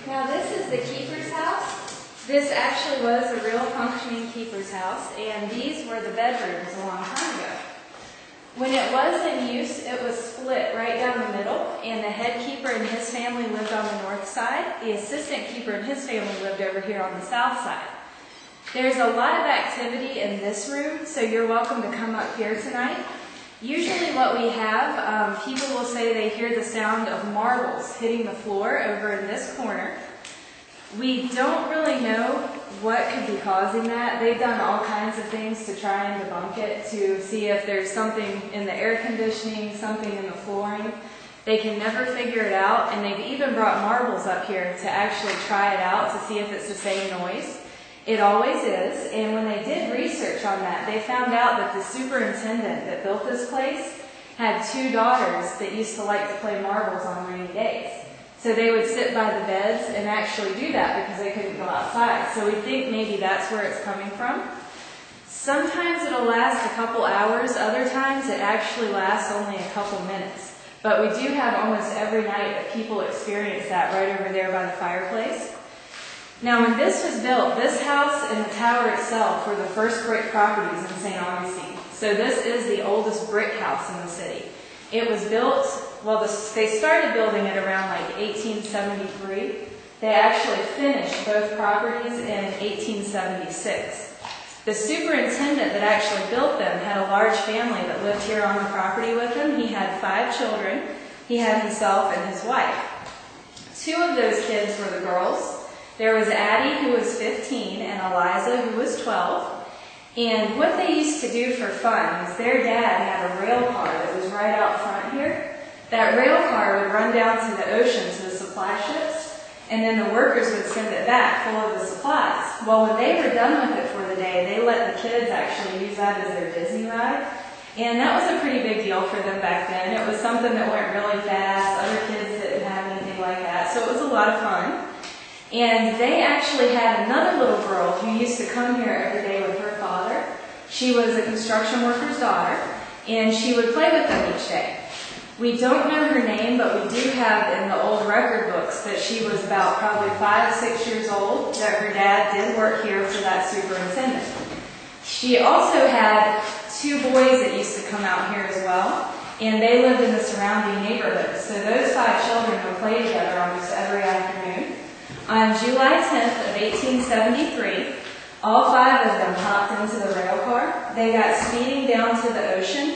Now this is the keeper's house. This actually was a real functioning keeper's house, and these were the bedrooms a long time ago. When it was in use, it was split right down the middle, and the head keeper and his family lived on the north side. The assistant keeper and his family lived over here on the south side. There's a lot of activity in this room, so you're welcome to come up here tonight. Usually what we have, people will say they hear the sound of marbles hitting the floor over in this corner. We don't really know what could be causing that. They've done all kinds of things to try and debunk it, to see if there's something in the air conditioning, something in the flooring. They can never figure it out, and they've even brought marbles up here to actually try it out to see if it's the same noise. It always is, and when they did research on that, they found out that the superintendent that built this place had 2 daughters that used to like to play marbles on rainy days. So they would sit by the beds and actually do that because they couldn't go outside. So we think maybe that's where it's coming from. Sometimes it'll last a couple hours, other times it actually lasts only a couple minutes. But we do have almost every night that people experience that right over there by the fireplace. Now when this was built, this house and the tower itself were the first brick properties in St. Augustine. So this is the oldest brick house in the city. It was built, well, they started building it around like 1873. They actually finished both properties in 1876. The superintendent that actually built them had a large family that lived here on the property with him. He had 5 children. He had himself and his wife. 2 of those kids were the girls. There was Addie, who was 15, and Eliza, who was 12. And what they used to do for fun was their dad had a rail car that was right out front here. That rail car would run down to the ocean to the supply ships, and then the workers would send it back full of the supplies. Well, when they were done with it for the day, they let the kids actually use that as their Disney ride. And that was a pretty big deal for them back then. It was something that went really fast. Other kids didn't have anything like that, so it was a lot of fun. And they actually had another little girl who used to come here every day with her father. She was a construction worker's daughter, and she would play with them each day. We don't know her name, but we do have in the old record books that she was about probably 5, 6 years old, that her dad did work here for that superintendent. She also had 2 boys that used to come out here as well, and they lived in the surrounding neighborhoods. So those 5 children would play together almost every afternoon. On July 10th of 1873, all 5 of them hopped into the rail car. They got speeding down to the ocean.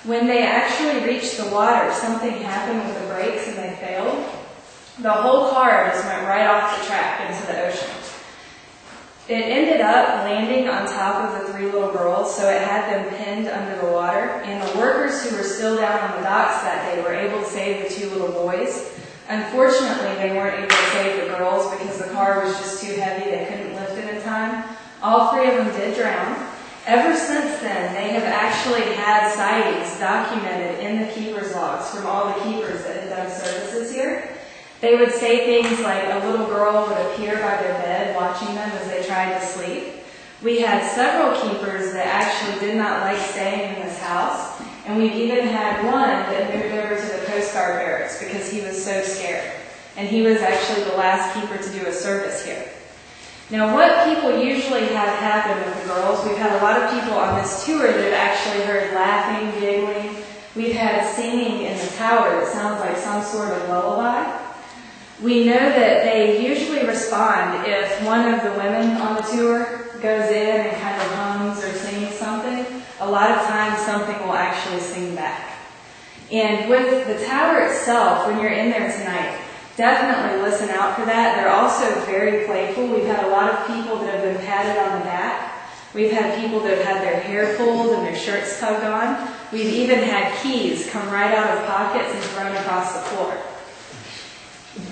When they actually reached the water, something happened with the brakes and they failed. The whole car just went right off the track into the ocean. It ended up landing on top of the 3 little girls, so it had them pinned under the water. And the workers who were still down on the docks that day were able to save the 2 little boys. Unfortunately, they weren't able to save the girls because the car was just too heavy. They couldn't lift it in time. All 3 of them did drown. Ever since then, they have actually had sightings documented in the keeper's logs from all the keepers that had done services here. They would say things like a little girl would appear by their bed watching them as they tried to sleep. We had several keepers that actually did not like staying in this house. And we've even had one that moved over to the Coast Guard barracks because he was so scared. And he was actually the last keeper to do a service here. Now what people usually have happen with the girls, we've had a lot of people on this tour that have actually heard laughing, giggling. We've had singing in the tower that sounds like some sort of lullaby. We know that they usually respond if one of the women on the tour goes in and kind of hums or sings something. A lot of times something will actually sing back. And with the tower itself, when you're in there tonight, definitely listen out for that. They're also very playful. We've had a lot of people that have been patted on the back. We've had people that have had their hair pulled and their shirts tugged on. We've even had keys come right out of pockets and thrown across the floor.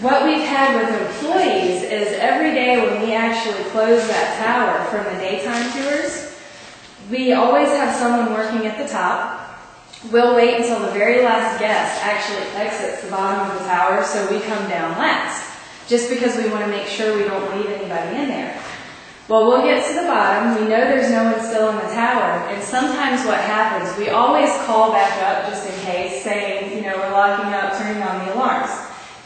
What we've had with employees is every day when we actually close that tower from the daytime tours, we always have someone working at the top. We'll wait until the very last guest actually exits the bottom of the tower, so we come down last, just because we want to make sure we don't leave anybody in there. Well, we'll get to the bottom. We know there's no one still in the tower, and sometimes what happens, we always call back up just in case, saying, you know, we're locking up, turning on the alarms.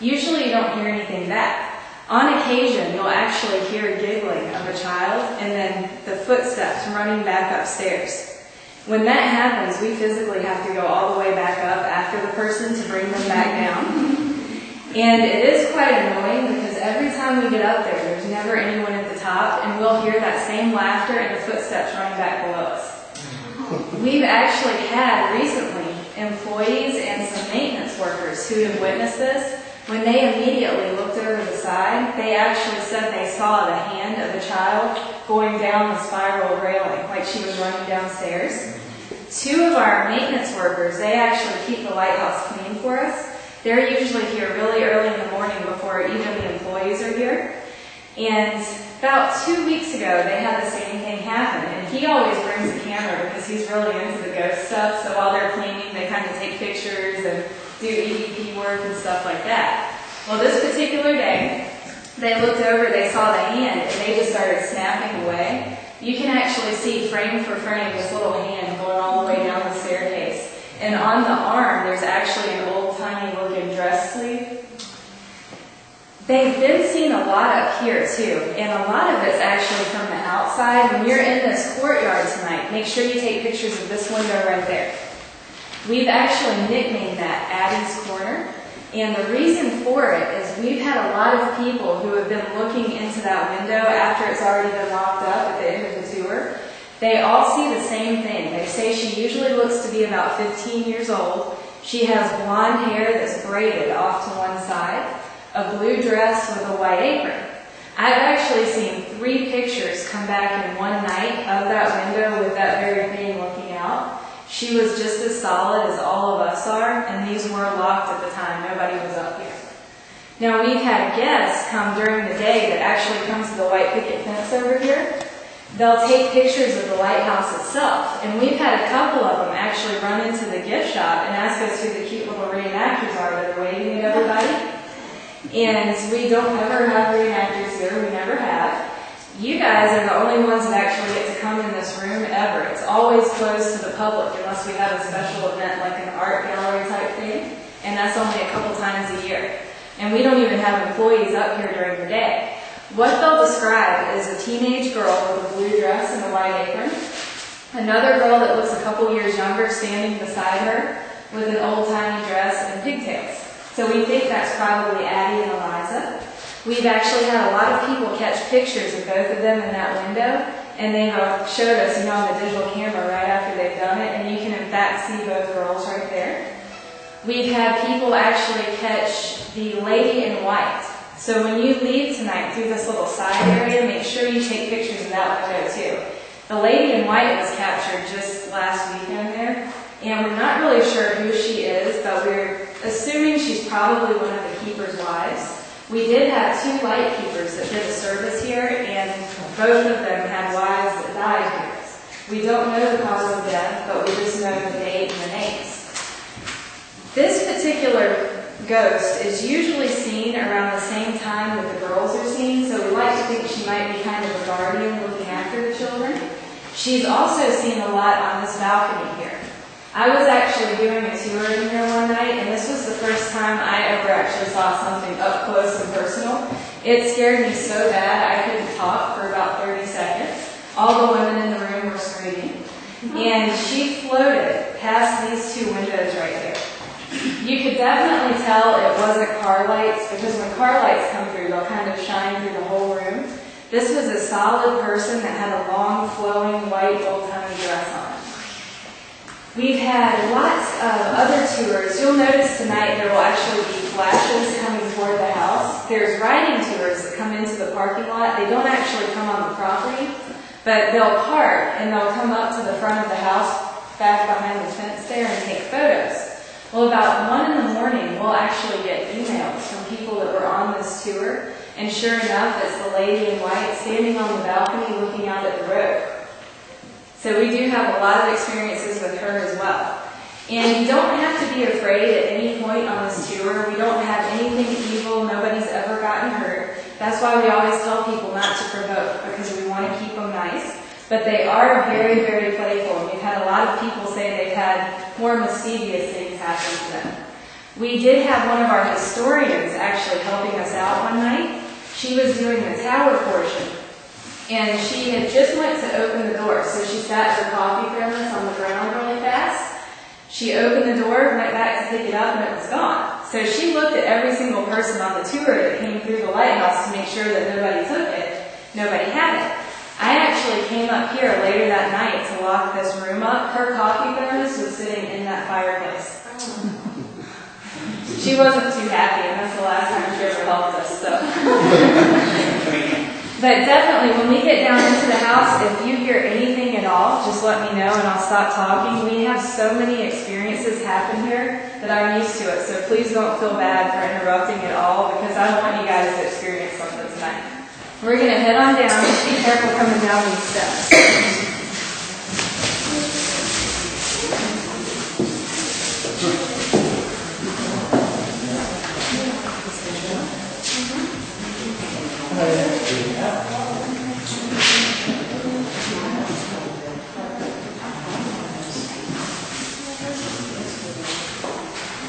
Usually you don't hear anything back. On occasion, you'll actually hear giggling of a child and then the footsteps running back upstairs. When that happens, we physically have to go all the way back up after the person to bring them back down. And it is quite annoying because every time we get up there, there's never anyone at the top, and we'll hear that same laughter and the footsteps running back below us. We've actually had recently employees and some maintenance workers who have witnessed this. When they immediately looked over the side, they actually said they saw the hand of a child going down the spiral railing like she was running downstairs. 2 of our maintenance workers, they actually keep the lighthouse clean for us. They're usually here really early in the morning before even the employees are here. And about 2 weeks ago, they had the same thing happen. And he always brings a camera because he's really into the ghost stuff. So while they're cleaning, they kind of take pictures and do EVP work and stuff like that. Well, this particular day, they looked over, they saw the hand, and they just started snapping away. You can actually see frame for frame this little hand going all the way down the staircase. And on the arm, there's actually an old-timey looking dress sleeve. They've been seen a lot up here too, and a lot of it's actually from the outside. When you're in this courtyard tonight, make sure you take pictures of this window right there. We've actually nicknamed that Addie's Corner, and the reason for it is we've had a lot of people who have been looking into that window after it's already been locked up at the end of the tour. They all see the same thing. They say she usually looks to be about 15 years old. She has blonde hair that's braided off to one side, a blue dress with a white apron. I've actually seen 3 pictures come back in one night of that window with that very thing looking out. She was just as solid as all of us are, and these were locked at the time. Nobody was up here. Now, we've had guests come during the day that actually come to the white picket fence over here. They'll take pictures of the lighthouse itself, and we've had a couple of them actually run into the gift shop and ask us who the cute little reenactors are that are waving at everybody. And we don't ever have reenactors here. We never have. You guys are the only ones that actually get to come in this room ever. It's always closed to the public unless we have a special event like an art gallery type thing, and that's only a couple times a year. And we don't even have employees up here during the day. What they'll describe is a teenage girl with a blue dress and a white apron, another girl that looks a couple years younger standing beside her with an old-timey dress and pigtails. So we think that's probably Addie and Eliza. We've actually had a lot of people catch pictures of both of them in that window, and they've showed us, on the digital camera right after they've done it, and you can in fact see both girls right there. We've had people actually catch the lady in white. So when you leave tonight through this little side area, make sure you take pictures of that window too. The lady in white was captured just last weekend there, and we're not really sure who she is, but we're assuming she's probably one of the keeper's wives. We did have 2 light keepers that did a service here, and both of them had wives that died here. We don't know the cause of death, but we just know the date and the names. This particular ghost is usually seen around the same time that the girls are seen, so we like to think she might be kind of a guardian looking after the children. She's also seen a lot on this balcony here. I was actually doing a tour in here one night, and this was the first time I ever actually saw something up close and personal. It scared me so bad I couldn't talk for about 30 seconds. All the women in the room were screaming. And she floated past these 2 windows right here. You could definitely tell it wasn't car lights, because when car lights come through, they'll kind of shine through the whole room. This was a solid person that had a long, flowing, white, old-timey dress on. We've had lots of other tours. You'll notice tonight there will actually be flashes coming toward the house. There's riding tours that come into the parking lot. They don't actually come on the property, but they'll park and they'll come up to the front of the house, back behind the fence there, and take photos. Well, about 1 in the morning, we'll actually get emails from people that were on this tour, and sure enough, it's the lady in white standing on the balcony looking out at the road. So we do have a lot of experiences with her as well. And you don't have to be afraid at any point on this tour. We don't have anything evil. Nobody's ever gotten hurt. That's why we always tell people not to provoke, because we want to keep But they are very, very playful, and we've had a lot of people say they've had more mischievous things happen to them. We did have one of our historians actually helping us out one night. She was doing the tower portion, and she had just went to open the door, so she sat her coffee thermos on the ground really fast. She opened the door, went back to pick it up, and it was gone. So she looked at every single person on the tour that came through the lighthouse to make sure that nobody took it. Nobody had it. I actually came up here later that night to lock this room up. Her coffee thermos was sitting in that fireplace. She wasn't too happy, and that's the last time she ever helped us. So. But definitely, when we get down into the house, if you hear anything at all, just let me know and I'll stop talking. We have so many experiences happen here that I'm used to it, so please don't feel bad for interrupting at all, because I want you guys to experience something tonight. We're going to head on down. Just be careful coming down these steps.